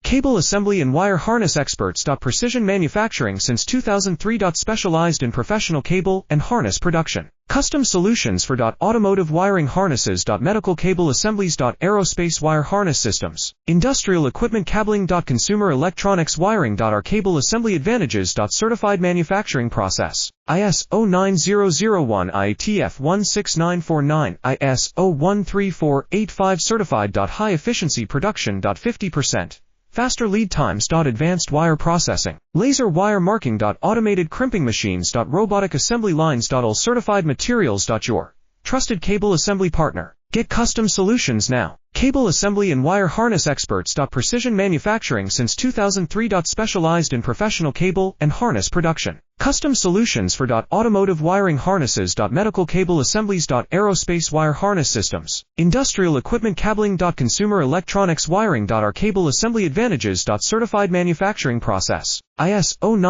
Cable assembly and wire harness experts. Precision manufacturing since 2003. Specialized in professional cable and harness production. Custom solutions for automotive wiring harnesses. Medical cable assemblies. Aerospace wire harness systems. Industrial equipment cabling. Consumer electronics wiring. Our cable assembly advantages. Certified manufacturing process. ISO 9001 IATF 16949 ISO 13485 certified. High efficiency production. 50%. Faster lead times. Advanced wire processing. Laser wire marking. Automated crimping machines. Robotic assembly lines. All certified materials. Your trusted cable assembly partner. Get custom solutions now. Cable assembly and wire harness experts. Precision manufacturing since 2003. Specialized in professional cable and harness production. Custom solutions for automotive wiring harnesses. Medical cable assemblies. Aerospace wire harness systems. Industrial equipment cabling. Consumer electronics wiring. Our cable assembly advantages. Certified manufacturing process. ISO 9